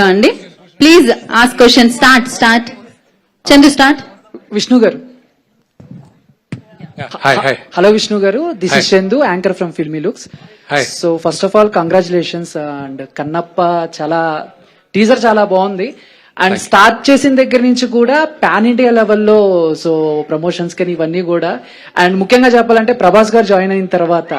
అండి please ask question. Start Chandu start. Vishnu గారు. Hi. Hello Vishnu గారు, this Hi. Is Chandu, anchor from filmy looks. Hi. So first of all congratulations. And Kannappa teaser చాలా బాగుంది. And start చేసిన దగ్గర నుంచి కూడా పాన్ ఇండియా లెవెల్లో సో ప్రమోషన్స్ కానీ ఇవన్నీ కూడా. అండ్ ముఖ్యంగా చెప్పాలంటే ప్రభాస్ గారు జాయిన్ అయిన తర్వాత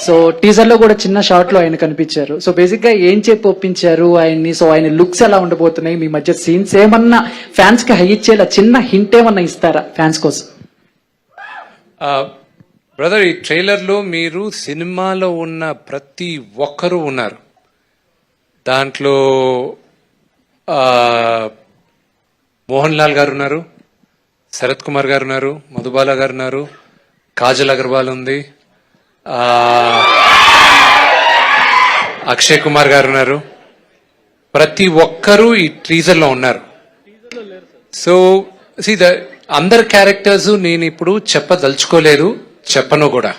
సో టీజర్ లో కూడా చిన్న షార్ట్ లో ఆయన కనిపించారు. సో బేసిక్ గా ఏం చెప్పి ఒప్పించారు ఆయన్ని? సో ఆయన లుక్స్ ఎలా ఉండబోతున్నాయి? మీ మధ్య సీన్స్ ఏమన్నా ఫ్యాన్స్ కి హై ఇచ్చేలా చిన్న హింట్ ఏమన్నా ఇస్తారా ఫ్యాన్స్ కోసం? బ్రదర్, ఈ ట్రైలర్ లో మీరు సినిమాలో ఉన్న ప్రతి ఒక్కరూ ఉన్నారు. దాంట్లో మోహన్ లాల్ గారు ఉన్నారు, శరత్ కుమార్ గారు ఉన్నారు, మధుబాల గారు ఉన్నారు, కాజల్ అగర్వాల్ ఉంది, అక్షయ్ కుమార్ గారు ఉన్నారు. ప్రతి ఒక్కరూ ఈ టీజర్ లో ఉన్నారు. సో అందరి క్యారెక్టర్స్ నేను ఇప్పుడు చెప్పదలుచుకోలేదు, చెప్పను కూడా.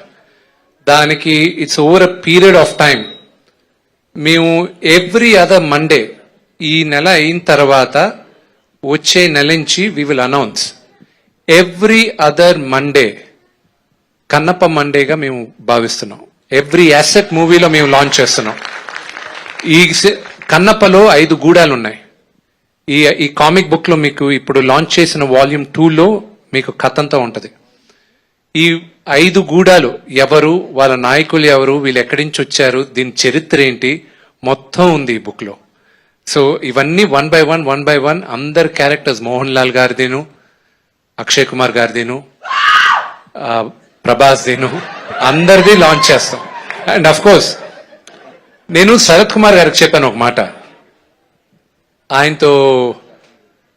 దానికి it's over a period of time. మేము ఎవ్రీ అదర్ మండే, ఈ నెల అయిన తర్వాత వచ్చే నెల నుంచి we will announce every other Monday Kannappa మండేగా మేము భావిస్తున్నాం. ఎవ్రీ యాసెట్ మూవీలో మేము లాంచ్ చేస్తున్నాం. ఈ కన్నప్పలో 5 గూడాలు ఉన్నాయి. ఈ కామిక్ బుక్ లో మీకు ఇప్పుడు లాంచ్ చేసిన వాల్యూమ్ 2లో మీకు కథంతా ఉంటది. ఈ 5 గూడాలు ఎవరు, వాళ్ళ నాయకులు ఎవరు, వీళ్ళు ఎక్కడి నుంచి వచ్చారు, దీని చరిత్ర ఏంటి, మొత్తం ఉంది ఈ బుక్ లో. సో ఇవన్నీ వన్ బై వన్ అందరు క్యారెక్టర్స్, మోహన్ లాల్ గారిదేను, అక్షయ్ కుమార్ గారిదేను, ప్రభాస్ దేను, అందరిది లాంచ్ చేస్తాం. అండ్ అఫ్ కోర్స్ నేను శరత్ కుమార్ గారికి చెప్పాను ఒక మాట. ఆయనతో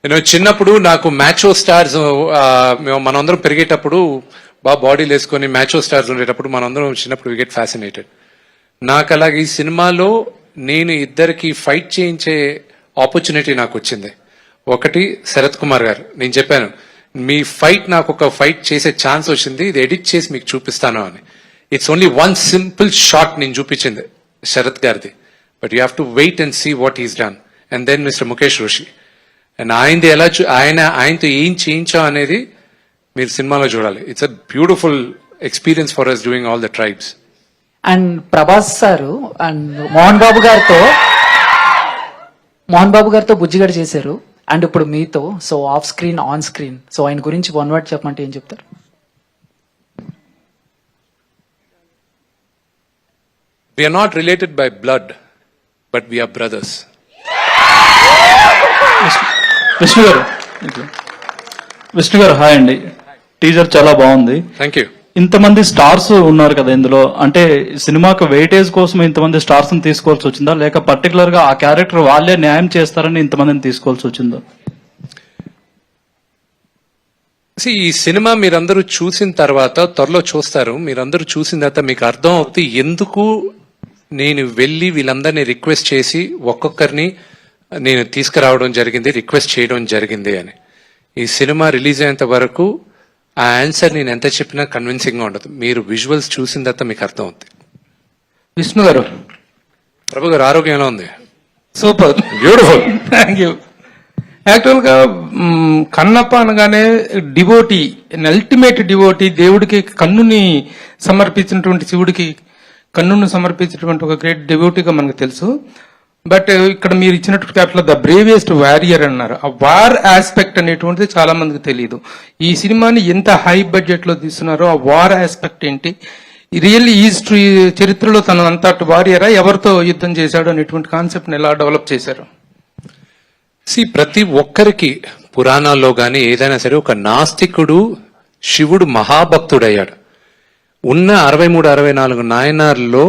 నేను చిన్నప్పుడు నాకు మ్యాచో స్టార్స్, మనందరం పెరిగేటప్పుడు బాగా బాడీలు వేసుకొని మ్యాచో స్టార్స్ ఉండేటప్పుడు మనందరం చిన్నప్పుడు వి గెట్ ఫ్యాసినేటెడ్. నాకు అలాగే ఈ సినిమాలో నేను ఇద్దరికి ఫైట్ చేయించే ఆపర్చునిటీ నాకు వచ్చింది. ఒకటి శరత్ కుమార్ గారు, నేను చెప్పాను మీ ఫైట్, నాకు ఒక ఫైట్ చేసే ఛాన్స్ వచ్చింది, ఇది ఎడిట్ చేసి మీకు చూపిస్తాను అని. It's only one simple shot నేను చూపించింది శరత్ గారిది, but you have to wait and see what is done. And then mister Mukesh Rishi, and ఆయనది ఎలా ఆయనతో ఏం చేయించాం అనేది మీరు సినిమాలో చూడాలి. It's a beautiful experience for us doing all the tribes. And Prabhas sir and Mohan Babu గారితో బుజ్జిగడ చేశారు. అండ్ ఇప్పుడు మీతో, so off screen on screen, so ఆయన గురించి 1 word చెప్పమంటే ఏం చెప్తారు? We are not related by blood, but we are brothers. Vishnu గారు హాయ్ అండి. టీజర్ చాలా బాగుంది. Thank you. ఇంతమంది స్టార్స్ ఉన్నారు కదా ఇందులో, అంటే సినిమాకు వెయిటేజ్ కోసం ఇంతమంది స్టార్స్ ని తీసుకోవాల్సి వచ్చిందా, లేక పర్టికులర్ గా ఆ క్యారెక్టర్ వాళ్ళే న్యాయం చేస్తారని ఇంతమందిని తీసుకోవాల్సి వచ్చిందా? ఈ సినిమా మీరందరూ చూసిన తర్వాత, త్వరలో చూస్తారు, మీరందరూ చూసిన తర్వాత మీకు అర్థం అవుతుంది ఎందుకు నేను వెళ్ళి వీళ్ళందరినీ రిక్వెస్ట్ చేసి ఒక్కొక్కరిని నేను తీసుకురావడం జరిగింది, రిక్వెస్ట్ చేయడం జరిగింది అని. ఈ సినిమా రిలీజ్ అయ్యేంత వరకు ఆ ఆన్సర్ నేను ఎంత చెప్పినా కన్విన్సింగ్ గా ఉండదు. మీరు విజువల్స్ చూసిన తర్వాత మీకు అర్థం అవుతుంది. విష్ణు గారు, ప్రభు గారు ఆరోగ్యం ఎలా ఉంది? Super, beautiful. Thank you. Actual గా కన్నప్ప అనగానే డివోటీ, అల్టిమేట్ డివోటీ, దేవుడికి కన్నుని సమర్పించినటువంటి, శివుడికి కన్నును సమర్పించినటువంటి ఒక గ్రేట్ డివోటీగా మనకు తెలుసు. బట్ ఇక్కడ మీరు ఇచ్చినటువంటి క్యారెక్టర్ ద బ్రేవియస్ట్ వారియర్ అన్నారు. ఆ వార్ ఆస్పెక్ట్ అనేటువంటిది చాలా మందికి తెలియదు. ఈ సినిమాని ఎంత హై బడ్జెట్ లో తీస్తున్నారో, ఆ వార్ ఆస్పెక్ట్ ఏంటి, రియల్లీ ఈ చరిత్రలో తన అంతటి వారియరా, ఎవరితో యుద్ధం చేశాడు అనేటువంటి కాన్సెప్ట్ ని ఎలా డెవలప్ చేశారు? ప్రతి ఒక్కరికి పురాణాల్లో గాని ఏదైనా సరే ఒక నాస్తికుడు శివుడు మహాభక్తుడయ్యాడు. ఉన్న 63-64 నాయనార్లో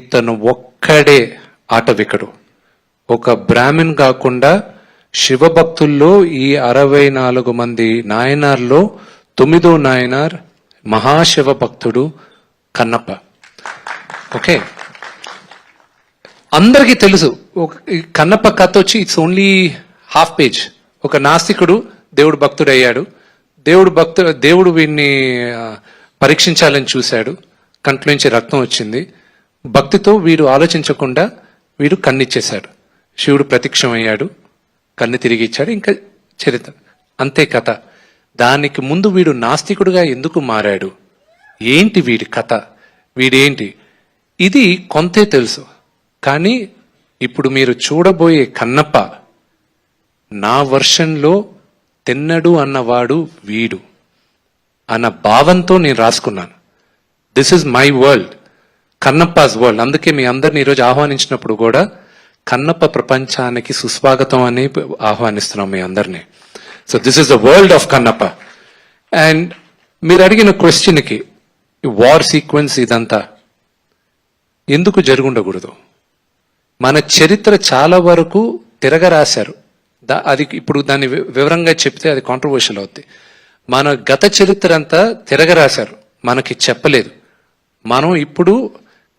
ఇతను ఒక్కడే ఆటవికుడు. ఒక బ్రాహ్మణ్ కాకుండా శివభక్తుల్లో ఈ 64 మంది నాయనార్లో 9వ నాయనార్ మహాశివ భక్తుడు కన్నప్ప. ఓకే, అందరికీ తెలుసు కన్నప్ప కథ వచ్చి ఇట్స్ ఓన్లీ హాఫ్ పేజ్. ఒక నాస్తికుడు దేవుడు భక్తుడు అయ్యాడు. దేవుడు వీడిని పరీక్షించాలని చూశాడు. కంట్లోంచి రక్తం వచ్చింది. భక్తితో వీడు ఆలోచించకుండా వీడు కన్నిచ్చేశాడు, శివుడు ప్రత్యక్షమయ్యాడు, కన్ను తిరిగి ఇచ్చాడు, ఇంకా చరిత్ర అంతే కథ. దానికి ముందు వీడు నాస్తికుడుగా ఎందుకు మారాడు, ఏంటి వీడి కథ, వీడేంటి, ఇది కొంతే తెలుసు. కానీ ఇప్పుడు మీరు చూడబోయే కన్నప్ప నా వర్షన్లో తిన్నడు అన్నవాడు వీడు అన్న భావంతో నేను రాసుకున్నాను. This is my world, Kannappa's world. అందుకే మీ అందరిని ఈరోజు ఆహ్వానించినప్పుడు కూడా కన్నప్ప ప్రపంచానికి సుస్వాగతం అని ఆహ్వానిస్తున్నాం మీ అందరినీ. So this is the world of Kannappa. And మీరు అడిగిన క్వశ్చన్కి వార్ సీక్వెన్స్ ఇదంతా ఎందుకు జరుగుండకూడదు? మన చరిత్ర చాలా వరకు తిరగరాశారు. అది ఇప్పుడు దాన్ని వివరంగా చెప్తే అది కాంట్రవర్షియల్ అవుద్ది. మన గత చరిత్ర అంతా తిరగరాశారు, మనకి చెప్పలేదు. మనం ఇప్పుడు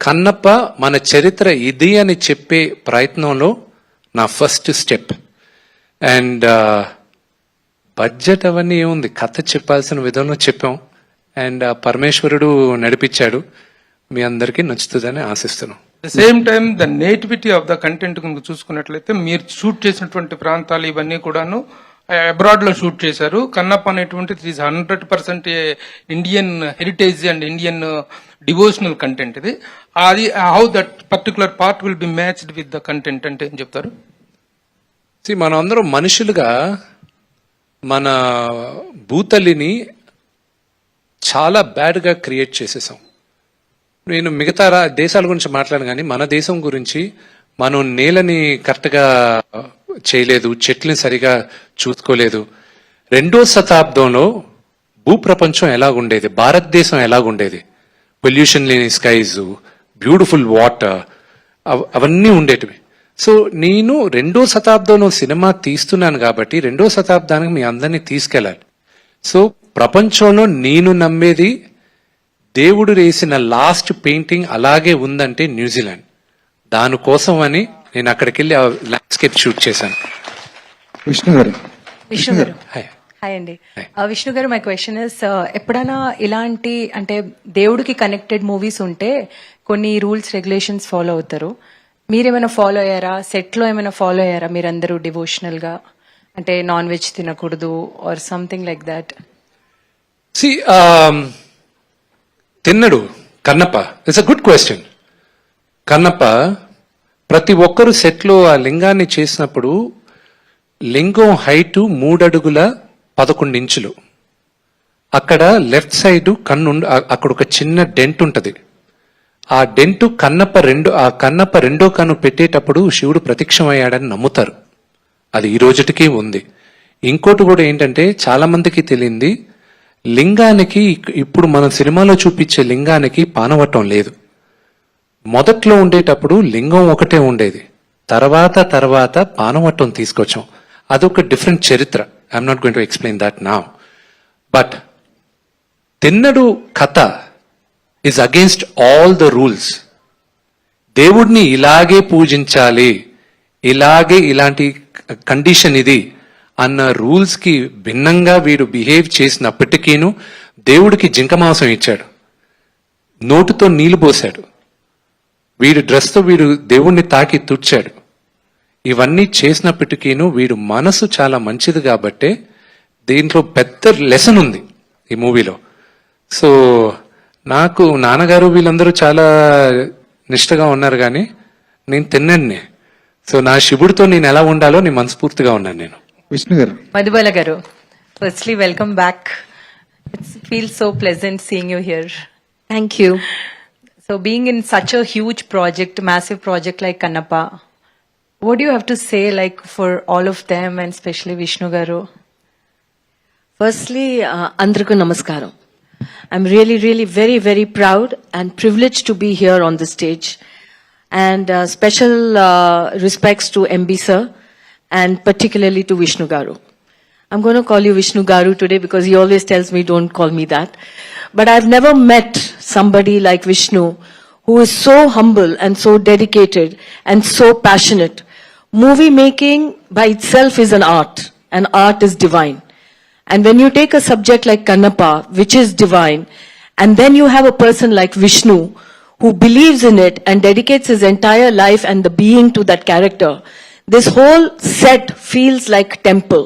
కన్నప్ప మన చరిత్ర ఇది అని చెప్పే ప్రయత్నంలో నా ఫస్ట్ స్టెప్. అండ్ బడ్జెట్ అవన్నీ ఏముంది, కథ చెప్పాల్సిన విధంలో చెప్పాం. అండ్ పరమేశ్వరుడు నడిపించాడు. మీ అందరికీ నచ్చుతుందని ఆశిస్తున్నాం. The same time the nativity of the content కనుక చూసుకున్నట్లయితే మీరు షూట్ చేసినటువంటి ప్రాంతాలు ఇవన్నీ కూడాను అబ్రాడ్ లో షూట్ చేశారు. కన్నప్ప అనేటువంటిది 100% Indian heritage and Indian devotional content ఇది. అది how that particular part will be matched with the content అంటే ఏం చెప్తారు? మనం అందరం మనుషులుగా మన భూతల్లిని చాలా బ్యాడ్గా క్రియేట్ చేసేసాం. నేను మిగతా దేశాల గురించి మాట్లాడను, కానీ మన దేశం గురించి మనం నేలని కరెక్ట్గా చేయలేదు, చెట్లని సరిగా చూసుకోలేదు. 2వ శతాబ్దంలో భూప్రపంచం ఎలాగుండేది, భారతదేశం ఎలాగుండేది, పొల్యూషన్ లేని స్కైస్, బ్యూటిఫుల్ వాటర్, అవన్నీ ఉండేటివి. సో నేను 2వ శతాబ్దంలో సినిమా తీస్తున్నాను కాబట్టి 2వ శతాబ్దానికి మీ అందరినీ తీసుకెళ్ళాలి. సో ప్రపంచంలో నేను నమ్మేది దేవుడు వేసిన లాస్ట్ పెయింటింగ్ అలాగే ఉందంటే న్యూజిలాండ్. దానికోసం అని నేను అక్కడికి వెళ్ళి ల్యాండ్స్కేప్ షూట్ చేశాను. విష్ణు గారు హాయ్. హాయ్ అండి. విష్ణు గారు, మై క్వశ్చన్ ఇస్, ఎప్పుడైనా ఇలాంటి అంటే దేవుడికి కనెక్టెడ్ మూవీస్ ఉంటే కొన్ని రూల్స్ రెగ్యులేషన్స్ ఫాలో అవుతారు. మీరేమైనా ఫాలో అయ్యారా? సెట్ లో ఏమైనా ఫాలో అయ్యారా మీరందరూ డివోషనల్ గా? అంటే నాన్ వెజ్ తినకూడదు or something like that? Thinnadu Kannappa, it's a good question. Kannappa ప్రతి ఒక్కరు సెట్లో ఆ లింగాన్ని చేసినప్పుడు లింగం హైటు 3 అడుగుల 11 ఇంచులు. అక్కడ లెఫ్ట్ సైడ్ కన్ను, అక్కడ ఒక చిన్న డెంట్ ఉంటది. ఆ డెంట్ కన్నప్ప రెండో కన్ను పెట్టేటప్పుడు శివుడు ప్రత్యక్షమయ్యాడని నమ్ముతారు. అది ఈ రోజుటికి ఉంది. ఇంకోటి కూడా ఏంటంటే చాలా మందికి తెలియంది, లింగానికి ఇప్పుడు మన సినిమాలో చూపించే లింగానికి పానవట్టం లేదు. మొదట్లో ఉండేటప్పుడు లింగం ఒకటే ఉండేది, తర్వాత పానవట్టం తీసుకొచ్చాం. అదొక డిఫరెంట్ చరిత్ర. I'm not going to explain that now. But Thinnadu కథ is against all the rules. దేవుడిని ఇలాగే పూజించాలి, ఇలాంటి కండిషన్ ఇది అన్న రూల్స్ కి భిన్నంగా వీడు బిహేవ్ చేసినప్పటికీను దేవుడికి జింక మాంసం ఇచ్చాడు, నోటుతో నీళ్లు పోశాడు, వీడు డ్రెస్తో వీడు దేవుణ్ణి తాకి తుడిచాడు. ఇవన్నీ చేసినప్పటికీను వీడు మనసు చాలా మంచిది కాబట్టే దీంట్లో పెద్ద లెసన్ ఉంది ఈ మూవీలో. సో నాకు నాన్నగారు వీళ్ళందరూ చాలా నిష్టగా ఉన్నారు, కానీ నేను తిన్నాను. సో నా శివుడితో నేను ఎలా ఉండాలో నేను మనస్ఫూర్తిగా ఉన్నాను. నేను విష్ణు గారు, మధుబాల గారు, firstly welcome back. It's feel so pleasant seeing you here. Thank you. So being in such a huge project, massive project like Kannappa, what do you have to say like for all of them and especially Vishnu Garu? Firstly, Andraku Namaskaram. I'm really very proud and privileged to be here on the stage. And special respects to MB sir and particularly to Vishnu Garu. I'm going to call you Vishnu Garu today because he always tells me don't call me that. But I've never met somebody like Vishnu who is so humble and so dedicated and so passionate. Movie making by itself is an art, and art is divine. And when you take a subject like Kannappa, which is divine, and then you have a person like Vishnu, who believes in it and dedicates his entire life and the being to that character, this whole set feels like temple.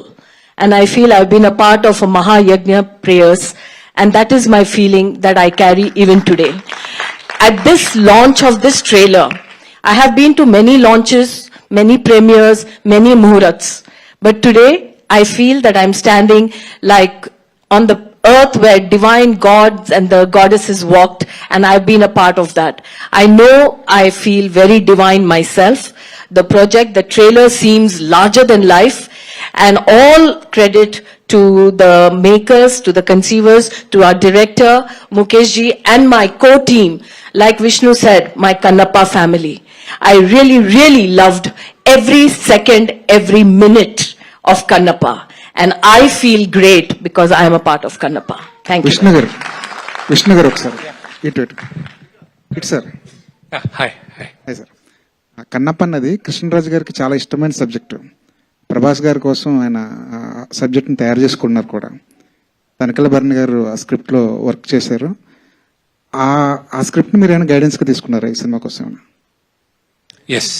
And I feel I've been a part of a Mahayagna prayers, and that is my feeling that I carry even today. At this launch of this trailer, I have been to many launches, many premieres, many muhurats. But today, I feel that I'm standing like on the earth where divine gods and the goddesses walked, and I've been a part of that. I know I feel very divine myself. The project, the trailer seems larger than life, and all credit to the makers, to the conceivers, to our director, Mukesh ji, and my co-team. Like Vishnu said, my Kannappa family. I really, really loved every second, every minute of Kannappa. And I feel great because I am a part of Kannappa. Thank you. Vishnu గారు ఒకసారి ఇటు sir hi hi hi sir. Kannappa అన్నది కృష్ణరాజు గారికి చాలా ఇష్టమైన subject. Prabhas గారి కోసం ఆయన సబ్జెక్ట్ని తయారు చేసుకున్నారు కూడా. తనకల భరణి గారు ఆ స్క్రిప్ట్లో వర్క్ చేశారు. ఆ స్క్రిప్ట్ని మీరు ఏమైనా గైడెన్స్గా తీసుకున్నారా ఈ సినిమా కోసం? ఎస్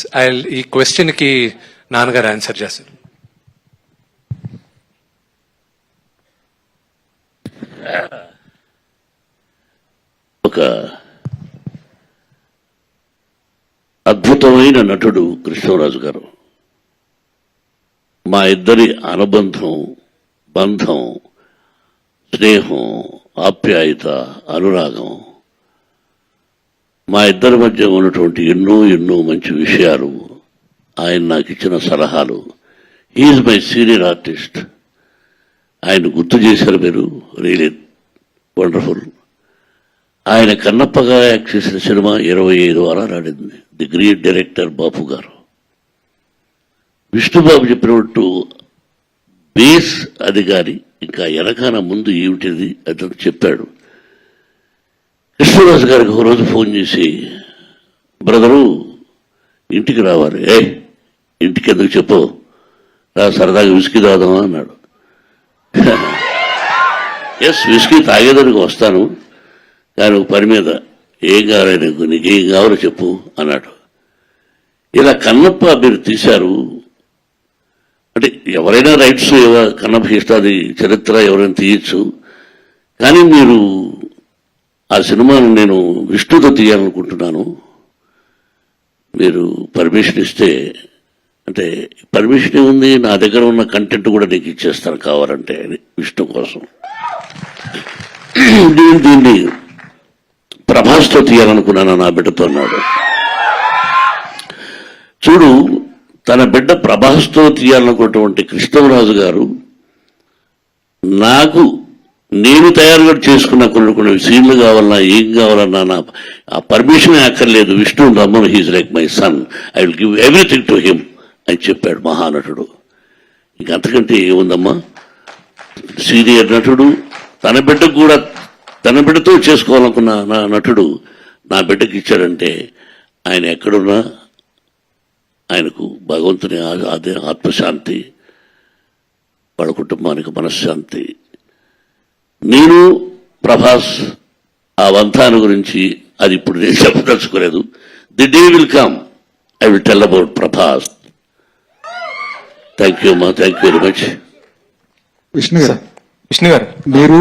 ఈ క్వశ్చన్కి నాన్నగారు ఆన్సర్ చేస్తారు. ఒక అద్భుతమైన నటుడు కృష్ణరాజు గారు. మా ఇద్దరి అనుబంధం, బంధం, స్నేహం, ఆప్యాయత, అనురాగం, మా ఇద్దరి మధ్య ఉన్నటువంటి ఎన్నో ఎన్నో మంచి విషయాలు, ఆయన నాకు ఇచ్చిన సలహాలు. He's my senior artist. ఆయన గుర్తు చేశారు మీరు, రియలీ వండర్ఫుల్. ఆయన కన్నప్పగా యాక్ట్ చేసిన సినిమా 25 వారాలు ఆడింది. ది గ్రేట్ డైరెక్టర్ బాపు గారు. విష్ణుబాబు చెప్పినట్టు బేస్ అది కానీ ఇంకా వెనకాల ముందు ఏమిటిది అతను చెప్పాడు. కృష్ణరాజు గారికి ఒక రోజు ఫోన్ చేసి, బ్రదరు ఇంటికి రావాలి. ఇంటికి ఎందుకు చెప్పు, రా సరదాగా విస్కీ తాగుదామా అన్నాడు. ఎస్, విస్కీ తాగేదానికి వస్తాను, కానీ ఒక పని మీద. ఏం కావాలి నీకు, నీకేం కావాలో చెప్పు అన్నాడు. ఇలా కన్నప్ప మీరు తీశారు అంటే ఎవరైనా రైట్స్, కన్నప్ప ఇష్టాది చరిత్ర ఎవరైనా తీయచ్చు, కానీ మీరు ఆ సినిమాను నేను విష్ణుతో తీయాలనుకుంటున్నాను, మీరు పర్మిషన్ ఇస్తే, అంటే పర్మిషన్ ఏముంది, నా దగ్గర ఉన్న కంటెంట్ కూడా నీకు ఇచ్చేస్తాను కావాలంటే అని విష్ణు కోసం. దీన్ని ప్రభాస్తో తీయాలనుకున్నాను నా బిడ్డతో అన్నాడు. చూడు, తన బిడ్డ ప్రభాస్తో తీయాలనుకున్నటువంటి కృష్ణరాజు గారు నేను తయారుగా చేసుకున్న కొన్ని సీన్లు కావాలన్నా ఏం కావాలన్నా నా ఆ పర్మిషన్ అక్కర్లేదు, విష్ణు రమ్మను, he's like my son, I will give everything to him అని చెప్పాడు మహానటుడు. ఇంకంతకంటే ఏముందమ్మా, సీనియర్ నటుడు తన బిడ్డతో చేసుకోవాలనుకున్న నా నటుడు నా బిడ్డకి ఇచ్చాడంటే ఆయన ఎక్కడున్నా ఆయనకు భగవంతుని ఆత్మశాంతి, వాళ్ళ కుటుంబానికి మనశ్శాంతి. నేను ప్రభాస్ ఆ వంతాను గురించి అది ఇప్పుడు నేను చెప్పదలుచుకోలేదు. The day will come, I will tell about Prabhas. Thank you అమ్మా, thank you very much. Vishnu garu, మీరు మీరు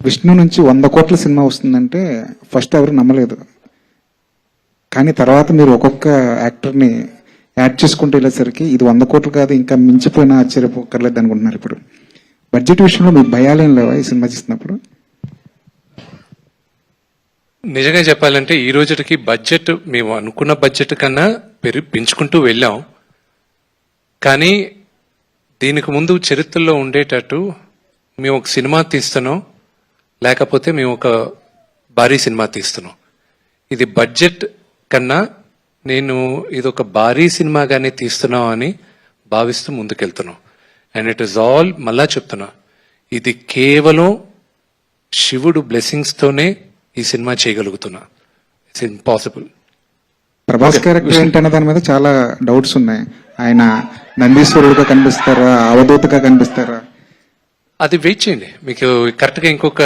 విష్ణు నుంచి 100 కోట్ల సినిమా వస్తుందంటే ఫస్ట్ ఎవరు నమ్మలేదు. కానీ తర్వాత మీరు ఒక్కొక్క యాక్టర్ని యాడ్ చేసుకుంటూ వెళ్ళేసరికి ఇది 100 కోట్లు కాదు, ఇంకా మించిపోయినా ఆశ్చర్యపోకర్లేదు అనుకుంటున్నారు. ఇప్పుడు బడ్జెట్ విషయంలో మీకు భయాలేం లేవా ఈ సినిమా చేసినప్పుడు? నిజంగా చెప్పాలంటే ఈ రోజుకి బడ్జెట్ మేము అనుకున్న బడ్జెట్ కన్నా పెంచుకుంటూ వెళ్ళాం. కానీ దీనికి ముందు చరిత్రలో ఉండేటట్టు మేము ఒక సినిమా తీస్తున్నాం, లేకపోతే మేము ఒక భారీ సినిమా తీస్తున్నాం. ఇది బడ్జెట్ కన్నా నేను ఇది ఒక భారీ సినిమాగానే తీస్తున్నాం అని భావిస్తూ ముందుకెళ్తున్నాం. అండ్ ఇట్ ఈస్ ఆల్, మళ్ళా చెప్తున్నా, ఇది కేవలం శివుడు బ్లెస్సింగ్స్ తోనే ఈ సినిమా చేయగలుగుతున్నా. It's impossible. ప్రభాస్ క్యారెక్టర్ ఏంటనే దాని మీద చాలా డౌట్స్ ఉన్నాయి. ఆయన నందీశ్వరుడుగా కనిపిస్తారా, అవధూతగా కనిపిస్తారా? అది వెయిట్ చేయండి, మీకు కరెక్ట్గా ఇంకొక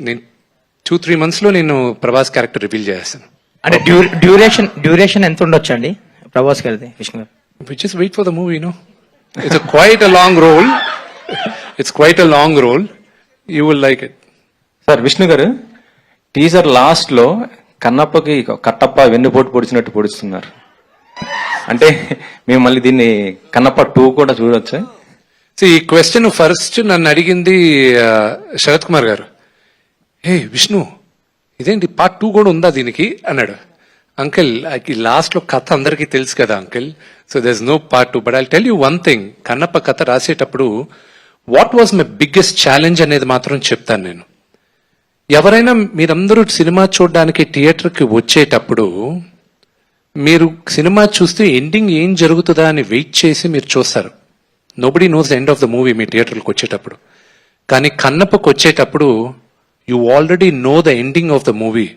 నేను 2-3 months లో నేను ప్రభాస్ క్యారెక్టర్ రివీల్ చేస్తాను. అంటే డ్యూరేషన్ ఎంత ఉండొచ్చు అండి ప్రభాస్ గారిది విష్ణు గారు? Just wait for the movie, no? It's quite a long role. It's quite a long role. You will like it. Sir Vishnu గారు టీజర్ లాస్ట్ లో కన్నప్పకి కట్టప్ప వెన్నుపోటు పొడిచినట్టు పొడుస్తున్నారు. అంటే మేము మళ్ళీ దీన్ని కన్నప్ప 2 కూడా చూడొచ్చా? ఈ క్వశ్చన్ ఫస్ట్ నన్ను అడిగింది శరత్ కుమార్ గారు. హే విష్ణు, ఇదేంటి పార్ట్ 2 కూడా ఉందా దీనికి అన్నాడు. అంకిల్ లాస్ట్ లో కథ అందరికీ తెలుసు కదా uncle, so there no part 2. But I tell you one thing, Kannappa కథ రాసేటప్పుడు what was my biggest challenge అనేది మాత్రం చెప్తాను నేను. ఎవరైనా మీరందరూ సినిమా చూడడానికి థియేటర్కి వచ్చేటప్పుడు మీరు సినిమా చూస్తే ఎండింగ్ ఏం జరుగుతుందా అని వెయిట్ చేసి మీరు చూస్తారు. Nobody knows the end of the movie మీ థియేటర్కి వచ్చేటప్పుడు. కానీ కన్నప్పకు వచ్చేటప్పుడు you already know the ending of the movie.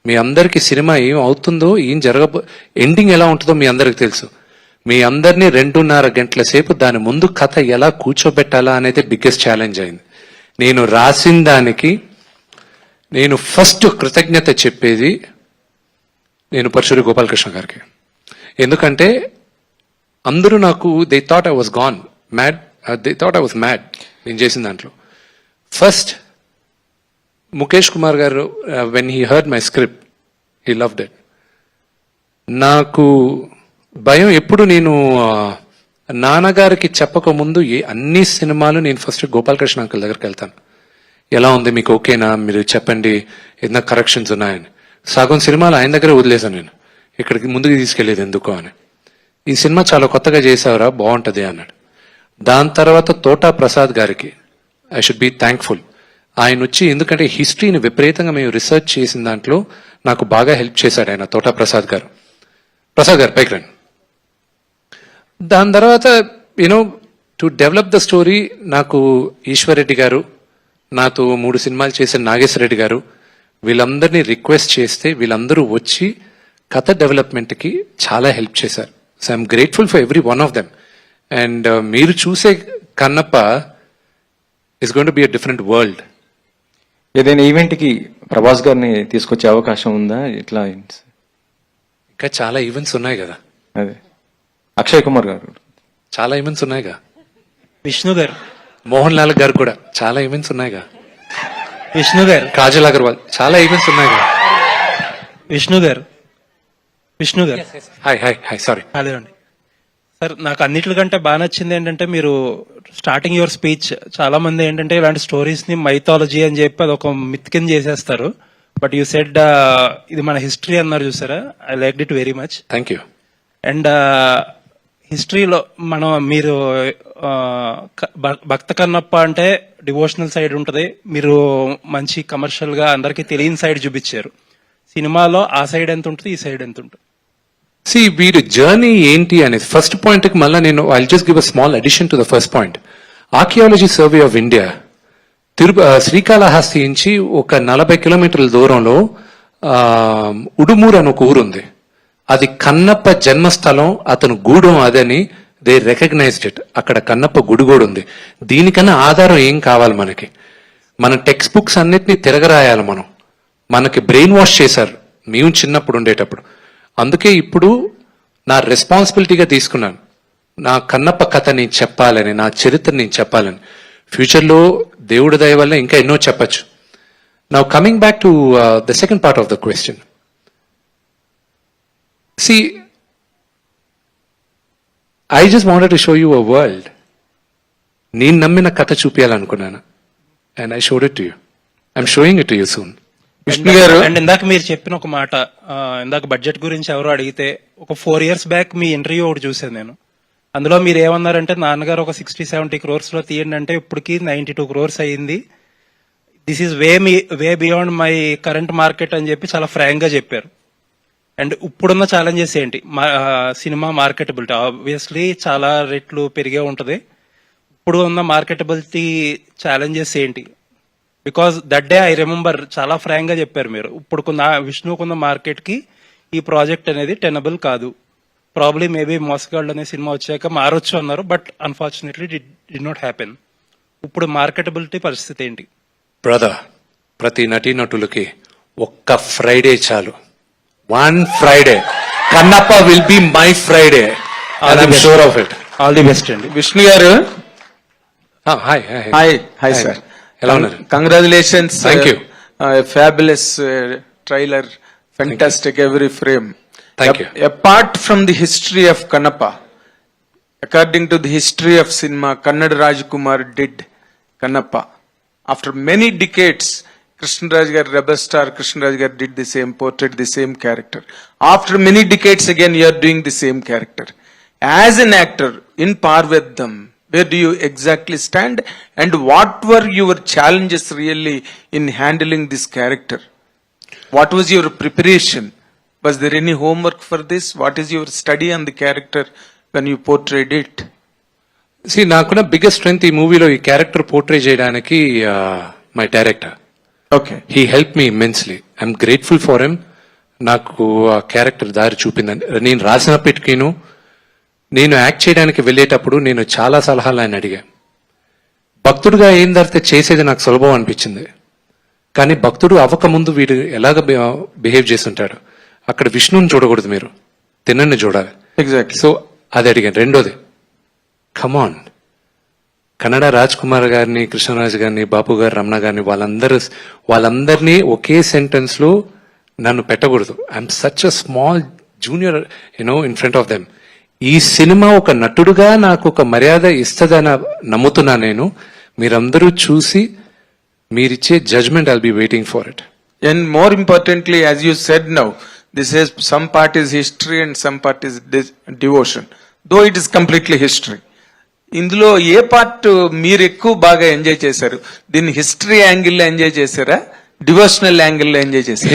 మీ అందరికీ సినిమా ఏం అవుతుందో, ఏం ఎండింగ్ ఎలా ఉంటుందో మీ అందరికి తెలుసు. మీ అందరినీ 2.5 గంటల సేపు దాని ముందు కథ ఎలా కూర్చోబెట్టాలా అనేది బిగ్గెస్ట్ ఛాలెంజ్ అయింది. నేను రాసిన దానికి నేను ఫస్ట్ కృతజ్ఞత చెప్పేది నేను పరశురి గోపాలకృష్ణ గారికి. ఎందుకంటే అందరూ నాకు they thought I was gone mad, they thought I was mad నేను చేసిన దాంట్లో. ఫస్ట్ ముఖేష్ కుమార్ గారు when he heard my script he loved it. నాకు భయం ఎప్పుడు, నేను నాన్నగారికి చెప్పక ముందు అన్ని సినిమాలు నేను ఫస్ట్ గోపాలకృష్ణ అంకుల్ దగ్గరికి వెళ్తాను. ఎలా ఉంది, మీకు ఓకేనా, మీరు చెప్పండి, ఏదైనా కరెక్షన్స్ ఉన్నాయని. సగం సినిమాలు ఆయన దగ్గర వదిలేసాను నేను, ఇక్కడికి ముందుకు తీసుకెళ్లేదు ఎందుకో అని. ఈ సినిమా చాలా కొత్తగా చేసావురా, బాగుంటది అన్నాడు. దాని తర్వాత తోటా ప్రసాద్ గారికి ఐ షుడ్ బి థ్యాంక్ఫుల్. ఆయన వచ్చి, ఎందుకంటే హిస్టరీని విపరీతంగా మేము రీసెర్చ్ చేసిన దాంట్లో నాకు బాగా హెల్ప్ చేశాడు ఆయన, తోటా ప్రసాద్ గారు. ప్రసాద్ గారు పైకి రండి. దాని తర్వాత you know to develop the story నాకు ఈశ్వర్ రెడ్డి గారు, నాతో 3 సినిమాలు చేసిన నాగేశ్వర రెడ్డి గారు, వీళ్ళందరినీ రిక్వెస్ట్ చేస్తే వీళ్ళందరూ వచ్చి కథ డెవలప్మెంట్కి చాలా హెల్ప్ చేశారు. So I'm grateful for every one of them. And మీరు చూసే Kannappa is going to be a different world. ఏదైనా ఈవెంట్ కి ప్రభాస్ గారిని తీసుకొచ్చే అవకాశం ఉందా? ఇట్లా ఇంకా చాలా ఈవెంట్స్ ఉన్నాయి కదా. అదే అక్షయ్ కుమార్ గారు చాలా ఈవెంట్స్ ఉన్నాయిగా. విష్ణు గారు, మోహన్ లాల్ గారు కూడా చాలా ఈవెంట్స్ ఉన్నాయిగా. విష్ణు గారు, కాజల్ అగర్వాల్ చాలా ఈవెంట్స్ ఉన్నాయిగా. విష్ణు గారు, హాయ్ హాయ్ హాయ్ సారీ. అదే అండి సార్, నాకు అన్నిటికంటే బాగా నచ్చింది ఏంటంటే మీరు స్టార్టింగ్ యువర్ స్పీచ్, చాలా మంది ఏంటంటే ఇలాంటి స్టోరీస్ ని మైథాలజీ అని చెప్పి అది ఒక మిత్ కింద చేసేస్తారు. బట్ యూ సెడ్ ఇది మన హిస్టరీ అన్నారు చూసారా, I like it very much. Thank you. And హిస్టరీలో మీరు భక్త కన్నప్ప అంటే డివోషనల్ సైడ్ ఉంటది, మీరు మంచి కమర్షియల్ గా అందరికి తెలియని సైడ్ చూపించారు. సినిమాలో ఆ సైడ్ ఎంత ఉంటుంది, ఈ సైడ్ ఎంత ఉంటుంది? సి వీరి జర్నీ ఏంటి అనేది ఫస్ట్ పాయింట్ కి మళ్ళీ నేను I just give a small addition to the first point. Archaeology survey of India Srikalahasti నుంచి ఒక 40 కిలోమీటర్ల దూరంలో ఉడుమూరు అని ఒక ఊరు ఉంది. అది కన్నప్ప జన్మస్థలం, అతను గూడెం అదని దే రికగ్నైజ్డ్ ఇట్. అక్కడ కన్నప్ప గుడి కూడా ఉంది. దీనికన్నా ఆధారం ఏం కావాలి మనకి? మన టెక్స్ట్ బుక్స్ అన్నిటినీ తిరగరాయాలి మనం. మనకి బ్రెయిన్ వాష్ చేశారు మేము చిన్నప్పుడు ఉండేటప్పుడు. అందుకే ఇప్పుడు నా రెస్పాన్సిబిలిటీగా తీసుకున్నాను, నా కన్నప్ప కథ నేను చెప్పాలని, నా చరిత్ర నేను చెప్పాలని. ఫ్యూచర్లో దేవుడి దయ వల్ల ఇంకా ఎన్నో చెప్పచ్చు. Now coming back to the second part of the question. See I just wanted to show you a world. నేను నమ్మిన కథ చూపించాలనుకున్నాను and I showed it to you. I'm showing it to you soon. Vishnu garu, and ఇందాక మీరు చెప్పిన ఒక మాట, ఇందాక బడ్జెట్ గురించి ఎవరో అడిగితే ఒక 4 years బ్యాక్ మీ ఇంటర్వ్యూ ఒకటి చూసాను నేను. అందులో మీరు ఏమన్నారంటే, నాన్నగారు ఒక 60-70 crores లో తీయండి అంటే ఇప్పటికి 92 crores అయ్యింది, this is way beyond my current market అని చెప్పి చాలా ఫ్రాంక్ గా చెప్పారు. అండ్ ఇప్పుడున్న ఛాలెంజెస్ ఏంటి? సినిమా మార్కెటబిలిటీ ఆబ్వియస్లీ చాలా రెట్లు పెరిగే ఉంటది. ఇప్పుడు ఉన్న మార్కెటబిలిటీ ఛాలెంజెస్ ఏంటి? Because that day I remember చాలా ఫ్రాంక్ గా చెప్పారు మీరు, ఇప్పుడుకున్న విష్ణుకున్న మార్కెట్ కి ఈ ప్రాజెక్ట్ అనేది టెనబుల్ కాదు, ప్రాబ్లీ మేబీ మోసగాళ్ళు అనే సినిమా వచ్చాక మారొచ్చు అన్నారు. But unfortunately did not happen. ఇప్పుడు మార్కెటబిలిటీ పరిస్థితి ఏంటి? బ్రదర్, ప్రతి నటీనటులకి ఒక్క ఫ్రైడే చాలు. 1 Friday. Kannappa will be my Friday. I'm sure of it. All the best అండి. విష్ణు గారు, హాయ్ హాయ్ సార్, ఎలా ఉన్నారు? Congratulations. Thank you. Fabulous trailer, fantastic every frame. Thank you. Apart from the history of Kannappa, according to the history of cinema, Kannada Rajkumar did Kannappa. After many decades, Krishnaraj gar, rebel star Krishnaraj gar did the same, portrayed the same character. After many decades again, you are doing the same character. As an actor, in par with them, where do you exactly stand, and what were your challenges really in handling this character? What was your preparation? Was there any homework for this? What is your study on the character when you portrayed it? నాకున్న biggest strength ఈ మూవీలో ఈ character portray చేయడానికి my director. Okay. He help me immensely. I'm grateful for him. నాకు ఆ character దారి చూపిందని నేను రాసినప్పటికీను, నేను యాక్ట్ చేయడానికి వెళ్ళేటప్పుడు నేను చాలా సలహాలు ఆయన అడిగా. భక్తుడుగా ఏం ధరితే చేసేది నాకు సులభం అనిపించింది, కానీ భక్తుడు అవ్వకముందు వీడు ఎలాగ బిహేవ్ చేస్తుంటాడు. అక్కడ విష్ణుని చూడకూడదు, మీరు తిన్నని చూడాలి. Exactly. సో అది అడిగాను. రెండోది, కమాన్, కన్నడ రాజ్ కుమార్ గారిని, కృష్ణరాజు గారిని, బాపు గారు, రమణ గారిని వాళ్ళందరినీ ఒకే సెంటెన్స్ లో నన్ను పెట్టకూడదు. I'm such a small junior in front of them. ఈ సినిమా ఒక నటుడుగా నాకు ఒక మర్యాద ఇస్తుందని నమ్ముతున్నా నేను. మీరందరూ చూసి మీరిచ్చే judgement I'll be waiting for it. And more importantly, as you said now, this is some part is history and some part is devotion. Though it is completely history. ఇందులో ఏ పార్ట్ మీరు ఎక్కువ బాగా ఎంజాయ్ చేశారు? దీన్ని history angle enjoy చేశారా, devotional angle enjoy చేశారా?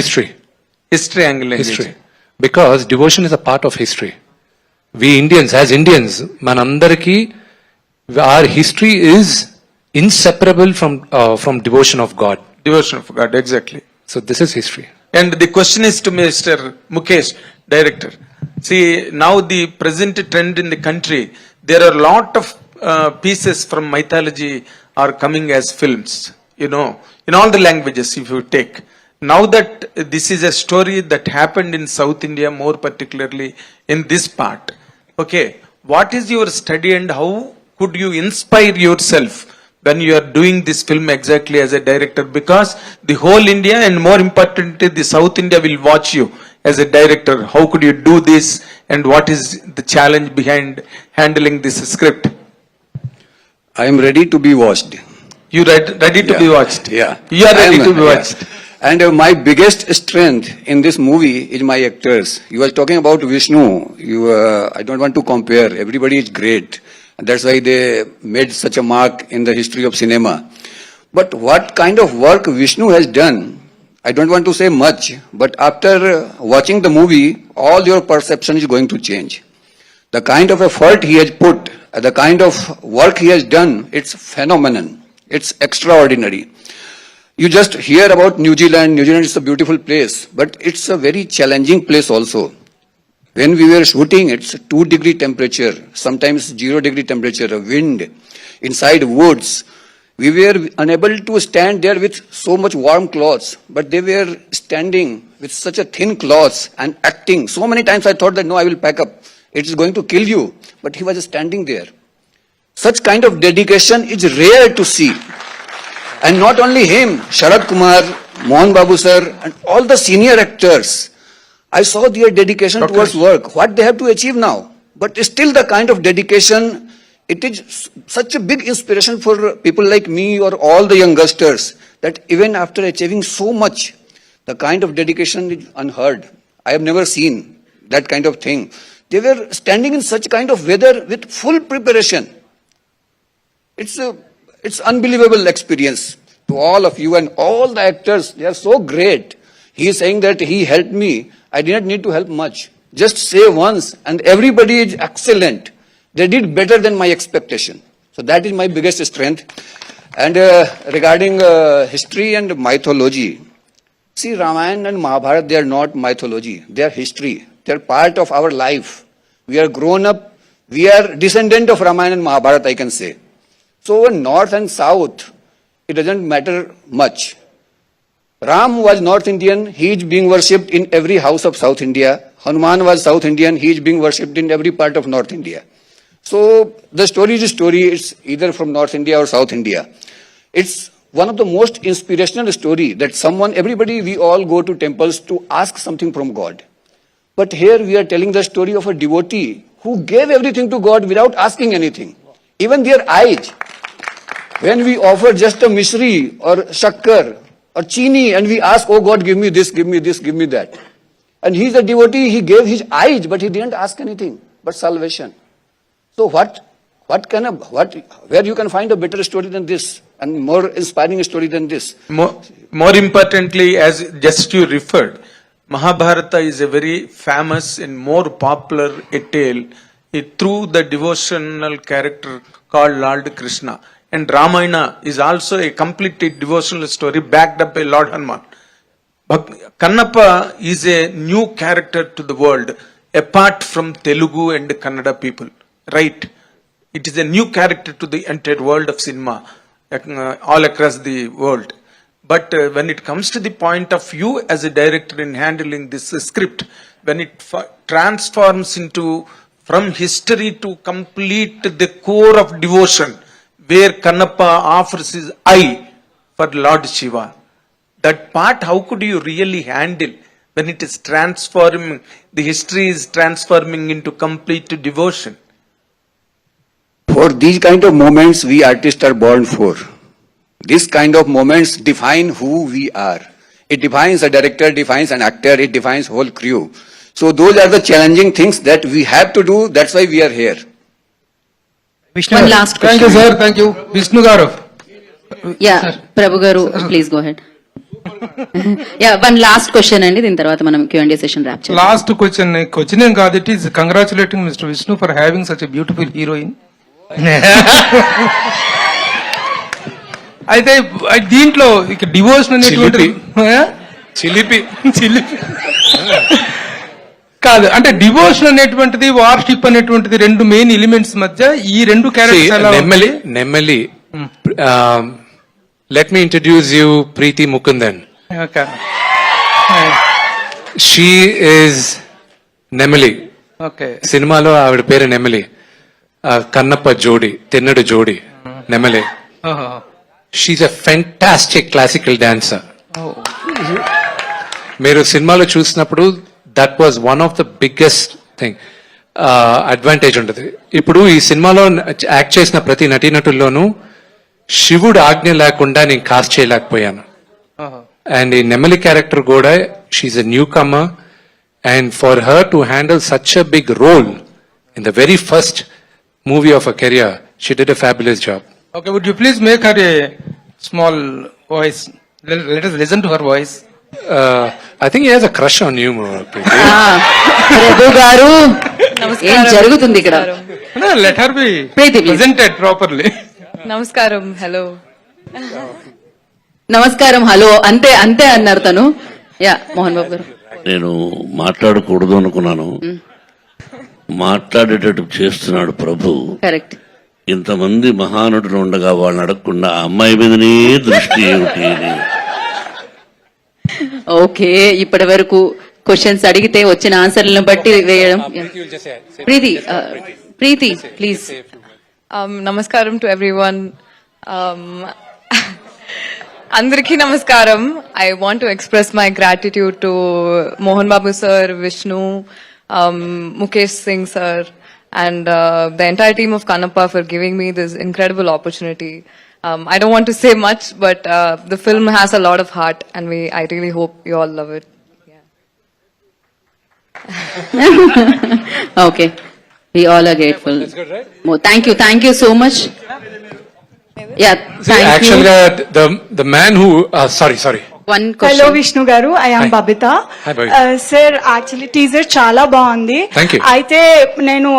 History angle history, because devotion is a part of history. We Indians, as Indians, మనందరికీ our history is inseparable from devotion of God. Devotion of God, exactly. So this is history. And the question is to Mr. Mukesh, director. See, now the present trend in the country, there are a lot of pieces from mythology are coming as films, in all the languages if you take. Now that this is a story that happened in South India, more particularly in this part. Okay, what is your study and how could you inspire yourself when you are doing this film exactly as a director? Because the whole India and more importantly the South India will watch you as a director. How could you do this and what is the challenge behind handling this script? I am ready to be watched. You ready to be watched? Yeah. You are I ready am, to be yeah. watched. And my biggest strength in this movie is my actors. You were talking about Vishnu. I don't want to compare. Everybody is great. That's why they made such a mark in the history of cinema. But what kind of work Vishnu has done, I don't want to say much, but after watching the movie, all your perception is going to change. The kind of effort he has put, the kind of work he has done, it's phenomenal. It's extraordinary. You just hear about New Zealand. New Zealand is a beautiful place, but it's a very challenging place also. When we were shooting, it's 2-degree temperature, sometimes 0-degree temperature, wind, inside woods. We were unable to stand there with so much warm clothes, but they were standing with such a thin cloths and acting. So many times I thought that, no, I will pack up. It is going to kill you. But he was standing there. Such kind of dedication is rare to see. And not only him, Sharad Kumar, Mohan Babu sir, and all the senior actors, I saw their dedication towards work, what they have to achieve now. But still the kind of dedication, it is such a big inspiration for people like me or all the youngsters, that even after achieving so much, the kind of dedication is unheard. I have never seen that kind of thing. They were standing in such kind of weather with full preparation. It's unbelievable experience to all of you and all the actors. They are so great. He is saying that he helped me. I did not need to help much. Just say once and everybody is excellent. They did better than my expectation. So that is my biggest strength. And regarding history and mythology, see, Ramayana and Mahabharata, they are not mythology. They are history. They are part of our life. We are grown up. We are descendant of Ramayana and Mahabharata, I can say. So north and south, it doesn't matter much. Ram was North Indian, he is being worshipped in every house of South India. Hanuman was South Indian, he is being worshipped in every part of North India. So the story is a story, it's either from North India or South India. It's one of the most inspirational story that everybody, we all go to temples to ask something from God. But here we are telling the story of a devotee who gave everything to God without asking anything. Even their eyes. When we offer just a misri or shakkar or chini and we ask, oh God, give me this, give me this, give me that. And he's a devotee, he gave his eyes, but he didn't ask anything but salvation. So where you can find a better story than this and more inspiring story than this? More importantly, as just you referred, Mahabharata is a very famous and more popular tale through the devotional character called Lord Krishna. And Ramayana is also a completely devotional story backed up by Lord Hanuman. But Kannappa is a new character to the world apart from Telugu and Kannada people. Right? It is a new character to the entire world of cinema, all across the world. But when it comes to the point of view as a director in handling this script, when it transforms into from history to complete the core of devotion, where Kannappa offers his eye for Lord Shiva, that part, how could you really handle when it is transforming, the history is transforming into complete devotion? For these kind of moments, we artists are born for. These kind of moments define who we are. It defines a director, defines an actor, it defines whole crew. So those are the challenging things that we have to do. That's why we are here. One last Thank question. you, sir. Thank you. Vishnu Garu. Yeah, Prabhu Garu, please go ahead. Yeah, one last question అండి, దీని తర్వాత మనం Q&A session rap చేద్దాం. Last question ఏం కాదు, it is congratulating Mr. Vishnu for having such a beautiful heroine. అయితే దీంట్లో ఇక డివోషన్ అనేటువంటి చిలిపి కాదు, అంటే డివోషన్ అనేటువంటిది వార్షిప్ అనేటువంటిది రెండు మెయిన్ ఎలిమెంట్స్ మధ్య ఈ రెండు characters నెమ్మలి let me introduce you Preeti Mukundan. Okay. She is Nemali. Okay. సినిమాలో ఆవిడ పేరు నెమలి, కన్నప్ప జోడి, తెన్నడు జోడి నెమలి. She's a fantastic classical dancer. మీరు సినిమాలో చూసినప్పుడు that was one of the biggest thing, advantage ఉంటుంది. ఇప్పుడు ఈ సినిమాలో యాక్ట్ చేసిన ప్రతి నటీనటుల్లోనూ శివుడు ఆజ్ఞ లేకుండా నేను కాస్ట్ చేయలేకపోయాను. అండ్ ఈ నెమలి క్యారెక్టర్ కూడా, she's a newcomer, and for her to handle such a big role in the very first movie of a career, she did a fabulous job. Okay, would you please make her a small voice? Let us listen to her voice. I think he has a crush on you, ప్రభు గారు, ఏం జరుగుతుంది ఇక్కడ? No, let her be Preeti, please. presented properly. నమస్కారం. Hello. నమస్కారం, hello, అంతే అంతే అన్నారు తను. యా, మోహన్ బాబు గారు. నేను మాట్లాడకూడదు అనుకున్నాను, మాట్లాడేటట్టు చేస్తున్నాడు ప్రభు. కరెక్ట్. ఇంతమంది మహానుడులు ఉండగా వాళ్ళని అడగకుండా ఆ అమ్మాయి మీదనే దృష్టి ఏమిటి? ఓకే, ఇప్పటి వరకు క్వశ్చన్స్ అడిగితే వచ్చిన ఆన్సర్లను బట్టి వేయడం. ప్రీతి ప్లీజ్. నమస్కారం టు ఎవ్రీవన్. అందరికీ నమస్కారం. I want to express my gratitude to Mohan Babu sir, Vishnu, Mukesh Singh sir, and the entire team of Kannappa for giving me this incredible opportunity. I don't want to say much, but the film has a lot of heart, and I really hope you all love it. Okay, we all are grateful. That's good, right? Thank you so much. Yeah, thank you. Actually, the man who sorry. One hello question. Vishnu garu, I am Hi. Babita. Hi, Babita. Sir, actually teaser చాలా బాగుంది. Thank you. అయితే నేను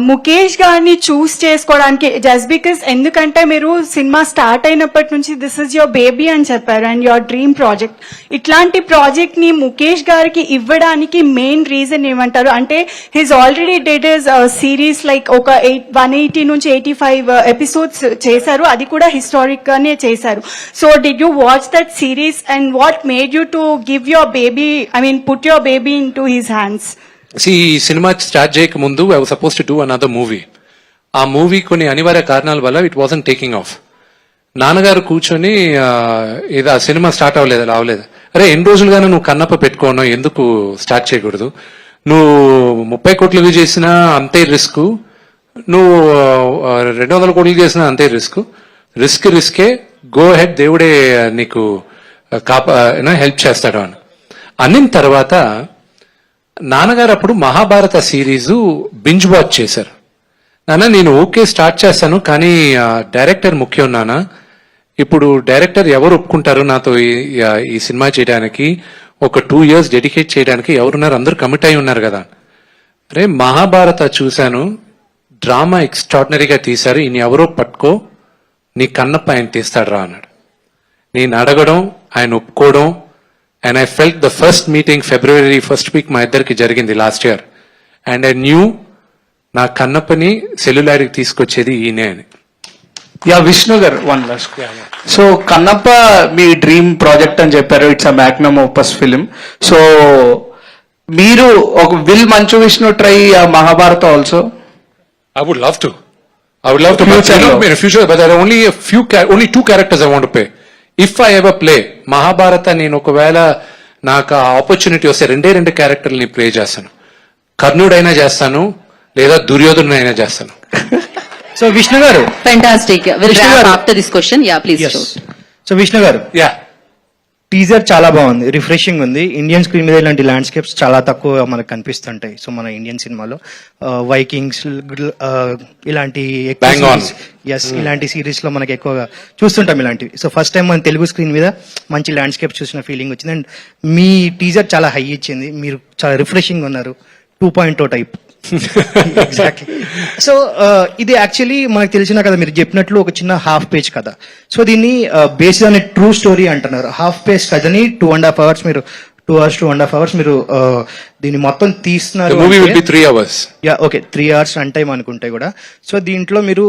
ముఖేష్ గారిని చూస్ చేసుకోవడానికి just because, ఎందుకంటే మీరు cinema start అయినప్పటి నుంచి దిస్ ఇస్ యువర్ బేబీ అని చెప్పారు అండ్ యువర్ డ్రీమ్ ప్రాజెక్ట్. ఇట్లాంటి ప్రాజెక్ట్ ని ముఖేష్ గారికి ఇవ్వడానికి మెయిన్ రీజన్ ఏమంటారు? అంటే his already dead is series like ఒక 180 నుంచి 85 ఎపిసోడ్స్ చేశారు, అది కూడా హిస్టారిక్ గానే చేశారు. So did you watch that series and what made you to give your baby, put your baby into his hands? ఈ సినిమా స్టార్ట్ చేయక ముందు I was suppose to do another movie. ఆ movie కొన్ని అనివార్య కారణాల వల్ల ఇట్ వాజంట్ టేకింగ్ ఆఫ్. నాన్నగారు కూర్చొని ఏదో ఆ సినిమా స్టార్ట్ అవ్వలేదు. అరే ఎన్ని రోజులుగానే నువ్వు కన్నప్ప పెట్టుకోను, ఎందుకు స్టార్ట్ చేయకూడదు? నువ్వు 30 కోట్లు వ్యూ చేసినా అంతే రిస్క్, నువ్వు 200 కోట్లు చేసినా అంతే రిస్కే, గో హెడ్, దేవుడే నీకు హెల్ప్ చేస్తాడు అని అన్నిన తర్వాత నాన్నగారు అప్పుడు మహాభారత సిరీస్ బింజ్ వాచ్ చేశారు. నాన్న నేను ఓకే స్టార్ట్ చేస్తాను, కానీ డైరెక్టర్ ముఖ్యం నాన్న. ఇప్పుడు డైరెక్టర్ ఎవరు ఒప్పుకుంటారు నాతో ఈ సినిమా చేయడానికి, ఒక 2 years డెడికేట్ చేయడానికి ఎవరున్నారు? అందరూ కమిట్ అయి ఉన్నారు కదా. అరే మహాభారత చూశాను, డ్రామా ఎక్స్ట్రాడినరీగా తీశారు, ఈయన ఎవరో పట్టుకో, నీ కన్నప్ప ఆయన తీస్తాడు రా అన్నాడు. నేను అడగడం, ఆయన ఒప్పుకోవడం, and I felt the first meeting February 1st week మా ఇద్దరికి జరిగింది last year. And I knew నా కన్నప్పని సెల్యులార్కి తీసుకొచ్చేది ఈయనే అని. యా విష్ణు గారు, వన్ లాస్ట్. సో కన్నప్ప మీ డ్రీమ్ ప్రాజెక్ట్ అని చెప్పారు, it's a Magnum opus film. So మీరు ఒక will Manchu Vishnu try Mahabharata also? I would love to. Future, but there are only 2 characters I want to play. If I ever play Mahabharata, నేను ఒకవేళ నాకు opportunity వస్తే 2 క్యారెక్టర్ని play చేస్తాను. కర్ణుడైనా చేస్తాను, లేదా దుర్యోధనుడైనా చేస్తాను. సో విష్ణు గారు, fantastic. Will wrap after this question. Yeah please. So Vishnu గారు, యా టీజర్ చాలా బాగుంది, రిఫ్రెషింగ్ ఉంది. ఇండియన్ స్క్రీన్ మీద ఇలాంటి ల్యాండ్స్కేప్స్ చాలా తక్కువ మనకు కనిపిస్తుంటాయి. సో మన ఇండియన్ సినిమాలో వైకింగ్స్ ఇలాంటి ఇలాంటి సిరీస్ లో మనకి ఎక్కువగా చూస్తుంటాం ఇలాంటివి. సో ఫస్ట్ టైం మన తెలుగు స్క్రీన్ మీద మంచి ల్యాండ్స్కేప్ చూసిన ఫీలింగ్ వచ్చింది. అండ్ మీ టీజర్ చాలా హై ఇచ్చింది, మీరు చాలా రిఫ్రెషింగ్ ఉన్నారు, 2.0 టైప్. ఎగ్జాక్ట్లీ. సో ఇది యాక్చువల్లీ మనకు తెలిసిన కదా, మీరు చెప్పినట్లు ఒక చిన్న హాఫ్ పేజ్ కథ. సో దీన్ని బేస్డ్ ఆన్ ట్రూ స్టోరీ అంటున్నారు. హాఫ్ పేజ్ కథని 2.5 hours మీరు 2 hours 2.5 hours మీరు దీన్ని మొత్తం తీస్తున్నారు. Yeah okay, 3 hours run time అనుకుంటే కూడా. సో దీంట్లో మీరు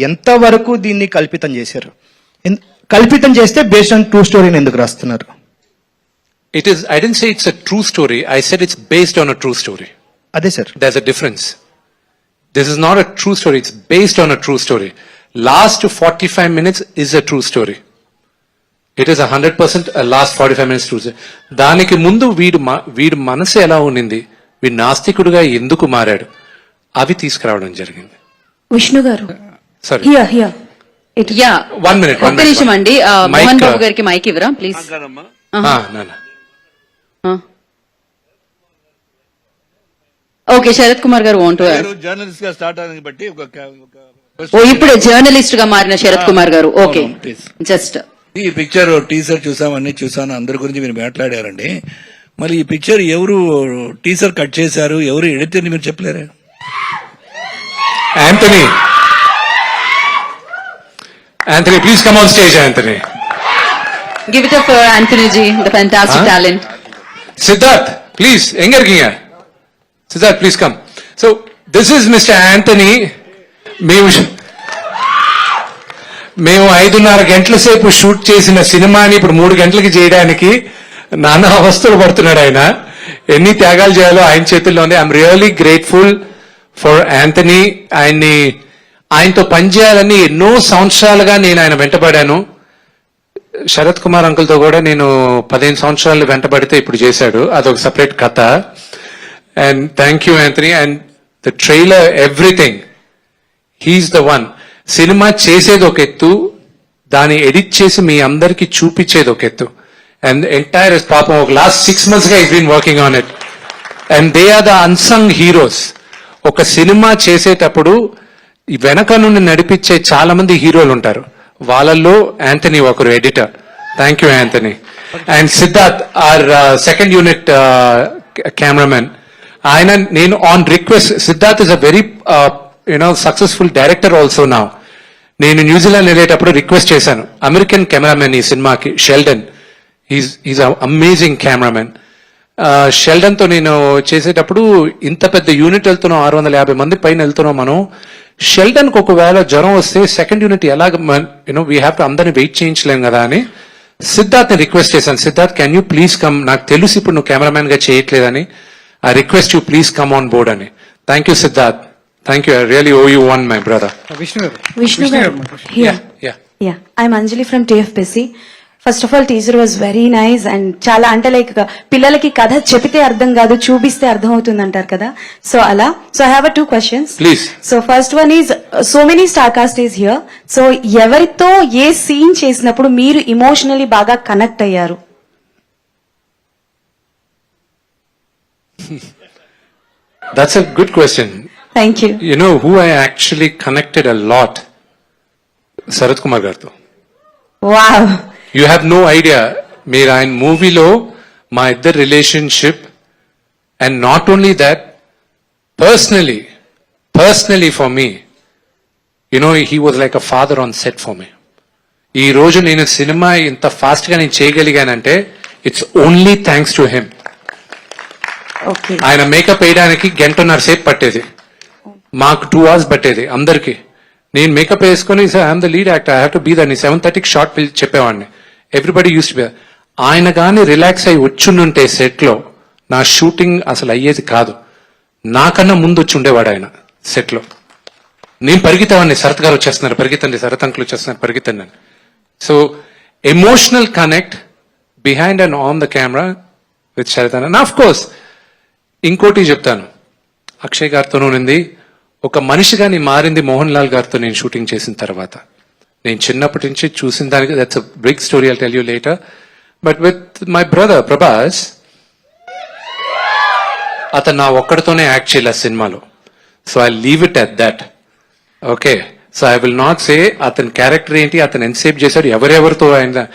ఎంత వరకు దీన్ని కల్పితం చేశారు? కల్పితం చేస్తే బేస్డ్ ఆన్ ట్రూ స్టోరీని ఎందుకు రాస్తున్నారు? I didn't say it's a true story. I said it's based on a true story. అదే sir, there's a difference. This is not a true story, it's based on a true story. Last 45 minutes is a true story. It is 100% a last 45 minutes true story. దానికి ముందు వీడి మనసు ఎలా ఉన్నింది, వీడి నాస్తికుడుగా ఎందుకు మారాడు, అవి తీసుకురావడం జరిగింది. విష్ణు గారు, సారీ, యా 1 minute. ఒక్క నిమిషం అండి. మోహన్ బాబు గారికి మైక్ ఇవ్వరా ప్లీజ్. ఓకే, శరత్ కుమార్ గారు వాంట్ టు జర్నలిస్ట్ గా స్టార్ట్ అవ్వడానికి బట్టి ఇప్పుడే జర్నలిస్ట్ గా మారిన శరత్ కుమార్ గారు. ఓకే, జస్ట్ ఈ పిక్చర్ టీజర్ చూసామని చూసాను, అందరి గురించి మీరు మాట్లాడారండి. మరి ఈ పిక్చర్ ఎవరు టీజర్ కట్ చేశారు, ఎవరు ఎడిటర్ మీరు చెప్పలేరు? Anthony, please come on stage, Anthony. Give it up for Anthony ji, the fantastic talent. Siddharth, please, enga irkeenga? Siddharth, please come. So, this is Mr. Anthony. మేము 5:30 గంటల సేపు shoot చేసిన సినిమాని ఇప్పుడు 3 గంటలకి చేయడానికి నానా అవస్థలు పడుతున్నాడు ఆయన. ఎన్ని త్యాగాలు చేయాలో ఆయన చేతుల్లో ఉంది. I'm really grateful for Anthony. ఆయనతో పనిచేయాలని ఎన్నో సంవత్సరాలుగా నేను ఆయన వెంటబడాను. శరత్ కుమార్ అంకుల్ తో కూడా నేను 15 సంవత్సరాలు వెంటబడితే ఇప్పుడు చేశాడు, అదొక సపరేట్ కథ. And thank you Anthony. And the trailer, everything, he's the one. సినిమా చేసేది ఒక ఎత్తు, దాన్ని ఎడిట్ చేసి మీ అందరికి చూపించేది ఒక ఎత్తు. అండ్ ఎంటైర్ పాపం ఒక లాస్ట్ 6 months గా I been working on it. And they are the unsung heroes. ఒక సినిమా చేసేటప్పుడు వెనక నుండి నడిపించే చాలా మంది హీరోలు ఉంటారు, వాళ్ళల్లో యాంథనీ ఒకరు editor. Thank you Anthony. And Siddharth, our second unit cameraman. ఆయన నేను on request, Siddharth is a very successful director also now. నేను న్యూజిలాండ్ వెళ్ళేటప్పుడు రిక్వెస్ట్ చేశాను, అమెరికన్ కెమెరామెన్ ఈ సినిమాకి Sheldon, is amazing cameraman. Sheldon తో నేను చేసేటప్పుడు ఇంత పెద్ద యూనిట్ వెళ్తున్నాం, 650 మంది పైన వెళ్తున్నాం మనం. షెల్డన్ కు ఒకవేళ జ్వరం వస్తే సెకండ్ యూనిట్ ఎలాగ వీ హ్యావ్ టు అందరిని వెయిట్ చేయించలేం కదా అని సిద్ధార్థ్ ని రిక్వెస్ట్ చేశాను, Siddharth can you please come, నాకు తెలుసు ఇప్పుడు నువ్వు కెమెరామెన్ గా చేయట్లేదని, I request you please come on board అని. Thank you Siddharth, thank you, I really owe you one my brother. Vishnu garu. Here. Yeah. I'm Anjali from TFPC. First of all teaser was very nice and చాలా అంటే like పిల్లలకి కథ చెపితే అర్థం కాదు చూపిస్తే అర్థం అవుతుంది అంటారు కదా, సో అలా. So I have 2 questions. Please. So first one is so many star cast is here, so ఎవరితో ఏ సీన్ చేసినప్పుడు మీరు ఇమోషనలీ బాగా కనెక్ట్ అయ్యారు? That's a good question. Thank you. You know who I actually connected a lot? Sarath Kumar garto. Wow. You have no idea. మీరు ఆయన మూవీలో మా ఇద్దరు relationship, and not only that, personally for me, he was like a father on set for me. ఈ రోజు నేను సినిమా ఇంత ఫాస్ట్ గా నేను చేయగలిగానంటే it's only thanks to him. Okay. ఆయన మేకప్ వేయడానికి 1.5 గంటల సేపు పట్టేది, మాకు 2 hours పట్టేది అందరికి. నేను మేకప్ వేసుకుని I'm the lead actor, I have to be that. 7:30కి షార్ట్ చెప్పేవాడిని. Everybody used to be. ఆయన కానీ రిలాక్స్ అయ్యి వచ్చుంటే సెట్ లో నా షూటింగ్ అసలు అయ్యేది కాదు. నాకన్నా ముందు వచ్చి ఉండేవాడు ఆయన సెట్ లో. నేను పరిగెత్తేవాడిని, శరత్ గారు వచ్చేస్తున్నారు పరిగెత్తండి, శరత్ అంకుల్ వచ్చేస్తున్నారు పరిగెత్తండి అని. So emotional connect behind and on the camera with Sharath అన్న. ఆఫ్ కోర్స్ ఇంకోటి చెప్తాను, అక్షయ్ గారితోనూ ఉంది. ఒక మనిషిగా నేను మారింది మోహన్ లాల్ గారితో నేను షూటింగ్ చేసిన తర్వాత. నేను చిన్నప్పటి నుంచి చూసిన దానికి that's a big story, I tell you later. But with my brother Prabhas, అతను నా ఒక్కడితోనే యాక్ట్ చేయలేదు సినిమాలో. So I leave it at that. Okay, so I will not say అతని క్యారెక్టర్ ఏంటి, అతను ఎంతసేపు చేశాడు, ఎవరెవరితో ఆయన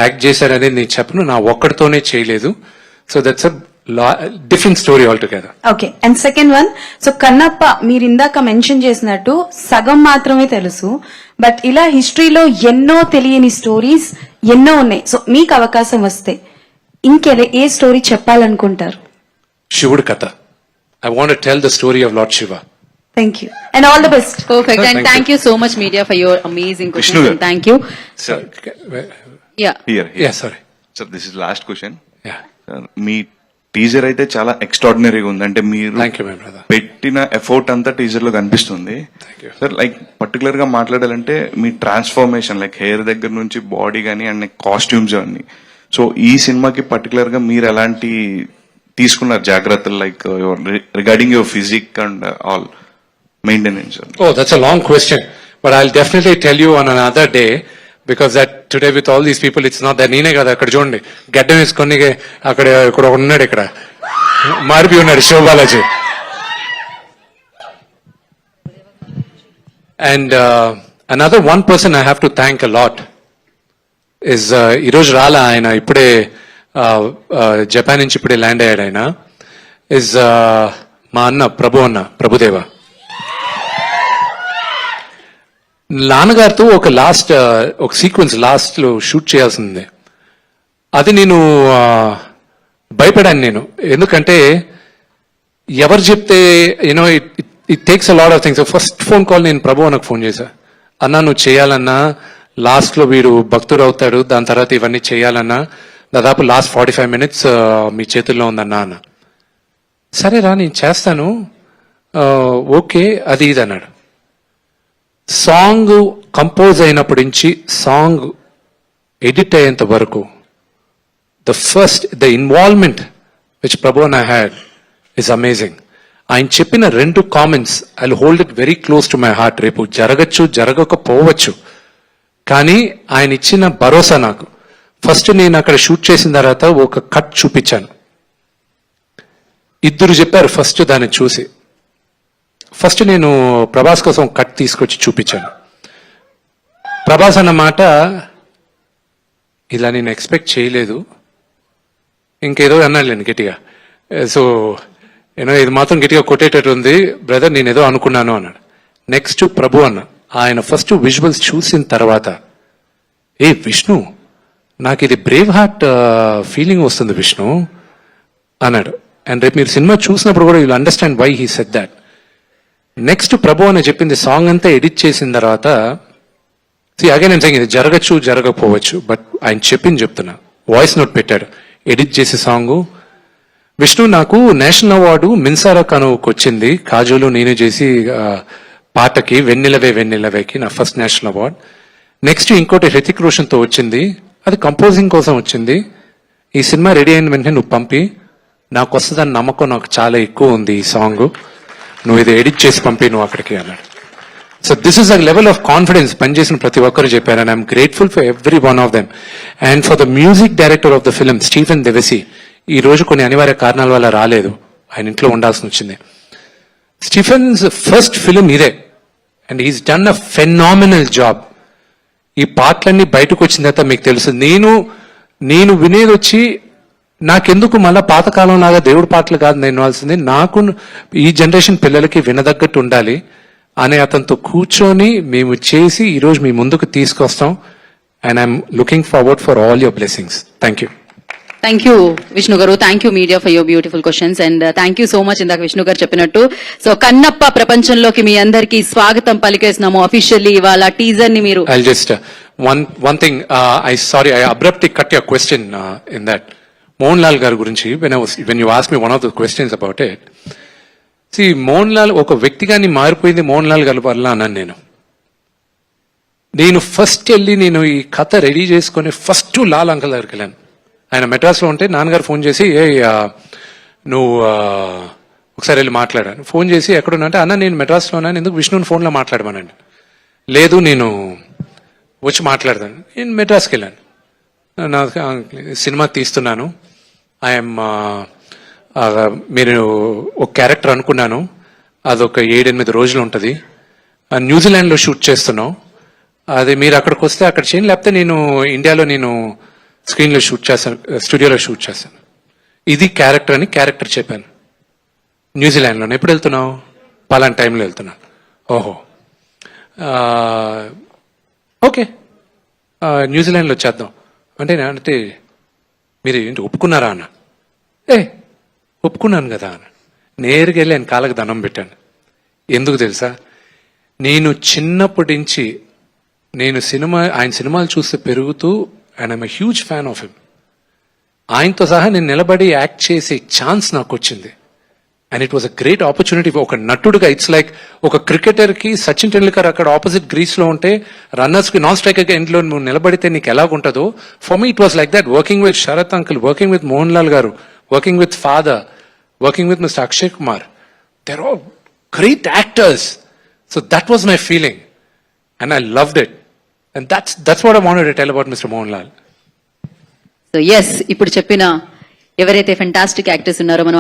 యాక్ట్ చేశాడు అనేది నేను చెప్పను. నా ఒక్కడితోనే చేయలేదు. So that's a different story all together. Okay. And second one, so Kannappa మీరు ఇందాక మెన్షన్ చేసినట్టు సగం మాత్రమే తెలుసు, బట్ ఇలా హిస్టరీలో ఎన్నో తెలియని స్టోరీస్ ఎన్నో ఉన్నాయి. సో మీకు అవకాశం వస్తే ఏ స్టోరీ చెప్పాలనుకుంటారు? శివుడు కథ. I want to tell the story of lord Shiva. Thank you and all the best. Perfect. And thank you so much, media, for your amazing questions. And thank you. Sir, Yeah. yeah, sorry. Sir this is last question. Yeah. Me teaser అయితే చాలా ఎక్స్ట్రాడినరీగా ఉంది. అంటే మీరు Thank you, my brother. పెట్టిన effort అంతా teaser లో కనిపిస్తుంది. సార్ లైక్ పర్టికులర్ గా మాట్లాడాలంటే మీ ట్రాన్స్ఫర్మేషన్ లైక్ హెయిర్ దగ్గర నుంచి బాడీ గానీ అండ్ కాస్ట్యూమ్స్ అన్ని. సో ఈ సినిమాకి పర్టికులర్ గా మీరు ఎలాంటి తీసుకున్నారు జాగ్రత్తలు, like regarding your physique and all maintenance? Oh, that's a long question, but I'll definitely tell you on another day, because that today with all these people it's not that. నేనే కదా అక్కడ చూడండి గడ్డం వేసుకొని అక్కడ ఇక్కడ ఉన్నాడు, ఇక్కడ మార్పి ఉన్నాడు Sivabalaji. And another one person I have to thank a lot is ఈరోజు రాలా ఆయన, ఇప్పుడే జపాన్ నుంచి ఇప్పుడే ల్యాండ్ అయ్యాడు ఆయన. ఇస్ మా అన్న ప్రభుదేవ. నాన్నగారితో ఒక సీక్వెన్స్ లాస్ట్ లో షూట్ చేయాల్సిందే. అది నేను భయపడాను నేను, ఎందుకంటే ఎవరు చెప్తే you know it takes a lot of things. First phone call నేను ప్రభు అన్నకు ఫోన్ చేశా, అన్నా నువ్వు చేయాలన్నా, లాస్ట్ లో వీడు భక్తుడు అవుతాడు, దాని తర్వాత ఇవన్నీ చేయాలన్నా, దాదాపు లాస్ట్ 45 minutes మీ చేతుల్లో ఉందన్నా అన్న. సరేరా నేను చేస్తాను, ఓకే అది ఇది అన్నాడు. సాంగ్ కంపోజ్ అయినప్పటి నుంచి సాంగ్ ఎడిట్ అయ్యేంత వరకు the involvement which Prabhu and I had is amazing. ఆయన చెప్పిన 2 comments I hold it very close to my heart. రేపు జరగచ్చు జరగకపోవచ్చు, కానీ ఆయన ఇచ్చిన భరోసా నాకు. ఫస్ట్ నేను అక్కడ షూట్ చేసిన తర్వాత ఒక కట్ చూపించాను, 2 చెప్పారు ఫస్ట్ దాన్ని చూసి. ఫస్ట్ నేను ప్రభాస్ కోసం కట్ తీసుకొచ్చి చూపించాను. ప్రభాస్ అన్న మాట ఇలా నేను ఎక్స్పెక్ట్ చేయలేదు, ఇంకేదో అన్నాడు నేను గట్టిగా. సో ఇది మాత్రం గట్టిగా కొట్టేటట్టు ఉంది బ్రదర్, నేను ఏదో అనుకున్నాను అన్నాడు. నెక్స్ట్ ప్రభు అన్న, ఆయన ఫస్ట్ విజువల్స్ చూసిన తర్వాత విష్ణు నాకు ఇది బ్రేవ్ హార్ట్ ఫీలింగ్ వస్తుంది విష్ణు అన్నాడు. అండ్ రేపు మీరు సినిమా చూసినప్పుడు కూడా you'll understand why he said that. Next Prabhu అని చెప్పింది సాంగ్ అంతా ఎడిట్ చేసిన తర్వాత అగైన్ నేను ఇది జరగచ్చు జరగకపోవచ్చు, బట్ ఆయన చెప్తున్నా. వాయిస్ నోట్ పెట్టాడు, ఎడిట్ చేసే సాంగ్. విష్ణు, నాకు నేషనల్ అవార్డు మిన్సారా కనుకు వచ్చింది, కాజోలు నేను చేసి పాటకి వెన్నెలవే వెన్నెలవేకి నా ఫస్ట్ నేషనల్ అవార్డ్. నెక్స్ట్ ఇంకోటి హృతిక్ రోషన్ తో వచ్చింది, అది కంపోజింగ్ కోసం వచ్చింది. ఈ సినిమా రెడీ అయిన వెంటనే నువ్వు పంపి, నాకు వస్తుందని నమ్మకం నాకు చాలా ఎక్కువ ఉంది ఈ సాంగ్, నువ్వు ఇది ఎడిట్ చేసి పంపి నువ్వు అక్కడికి అన్నాడు. So this is a level of confidence పనిచేసిన ప్రతి ఒక్కరు చెప్పారు, and I'm grateful for every one of them. And for the music director of the film Stephen Devassy, ఈ రోజు కొన్ని అనివార్య కారణాల వల్ల రాలేదు, ఆయన ఇంట్లో ఉండాల్సి వచ్చింది. స్టీఫెన్స్ ఫస్ట్ ఫిల్మ్ ఇదే, and he's done a phenomenal job. ఈ పాటలన్నీ బయటకు వచ్చిన తర్వాత మీకు తెలుసు, నేను వినేది వచ్చి నాకెందుకు మళ్ళా పాతకాలం లాగా దేవుడి పాటలు కాదు నేను వినాల్సింది, నాకు ఈ జనరేషన్ పిల్లలకి వినదగ్గట్టు ఉండాలి అనే అతనితో కూర్చొని మేము చేసి ఈరోజు మీ ముందుకు తీసుకొస్తాం. And I'm looking forward for all your blessings. Thank you. Thank you Vishnu garu, thank you media for your beautiful questions, and thank you so much. ఇందాక విష్ణు గారు చెప్పినట్టు, సో కన్నప్ప ప్రపంచంలోకి మీ అందరికీ స్వాగతం పలికేస్తున్నాము అఫీషియల్లీ. ఇవాళ టీజర్ ని మీరు I'll just one thing. I abruptly cut your question in that. Mohan Lal garu gurinchi, when you asked me one of the questions about it. See, Mohan Lal oka వ్యక్తిగాని మారిపోయింది మోహన్ లాల్ గారి వల్ల అన్నాను నేను first వెళ్ళి నేను ఈ కథ రెడీ చేసుకుని ఫస్ట్ లాల్ అంకల్ దగ్గరికి వెళ్ళాను. ఆయన మెడ్రాస్ లో ఉంటే నాన్నగారు ఫోన్ చేసి, నువ్వు ఒకసారి వెళ్ళి మాట్లాడాను. ఫోన్ చేసి ఎక్కడున్నా అంటే, అన్న నేను మెడ్రాస్ లో ఉన్నాను, ఎందుకు విష్ణుని ఫోన్లో మాట్లాడమనండి. లేదు నేను వచ్చి మాట్లాడతాను. నేను మెడ్రాస్కి వెళ్ళాను, నా సినిమా తీస్తున్నాను, ఐఎమ్ మీరు ఒక క్యారెక్టర్ అనుకున్నాను, అదొక 7-8 రోజులు ఉంటుంది, న్యూజిలాండ్లో షూట్ చేస్తున్నాం, అది మీరు అక్కడికి వస్తే అక్కడ చేయండి, లేకపోతే నేను ఇండియాలో నేను స్క్రీన్లో షూట్ చేస్తాను, స్టూడియోలో షూట్ చేస్తాను. ఇది క్యారెక్టర్ అని క్యారెక్టర్ చెప్పాను. న్యూజిలాండ్లో ఎప్పుడు వెళ్తున్నావు? పలానా టైంలో వెళ్తున్నాను. ఓహో, ఓకే, న్యూజిలాండ్లో వచ్చేద్దాం అంటే మీరు ఏంటి ఒప్పుకున్నారా అన్న. ఒప్పుకున్నాను కదా అన్న. నేరుగా వెళ్ళి ఆయన కాళ్ళకి దండం పెట్టాను. ఎందుకు తెలుసా, నేను చిన్నప్పటి నుంచి ఆయన సినిమాలు చూస్తే పెరుగుతూ, and I'm a huge fan of him. ఆయనతో సహా నేను నిలబడి యాక్ట్ చేసే ఛాన్స్ నాకు వచ్చింది, and it was a great opportunity. ఒక నటుడుగా ఇట్స్ లైక్ ఒక క్రికెటర్ కి సచిన్ టెండూల్కర్ అక్కడ ఆపోజిట్ గ్రీస్ లో ఉంటే, రన్నర్స్ కి నాన్ స్ట్రైకర్ గా ఎండ్లో నువ్వు నిలబడితే నీకు ఎలాగుంటుందో, for me it was like that. Working with Sharath uncle, working with Mohan Lal garu, working with father, working with mister Akshay Kumar, there are great actors. So that was my feeling, and I loved it, and that's what I wanted to tell about mister Mohan Lal. So yes, ఇప్పుడు చెప్పిన ఎవరైతే fantastic actors ఉన్నారో మనం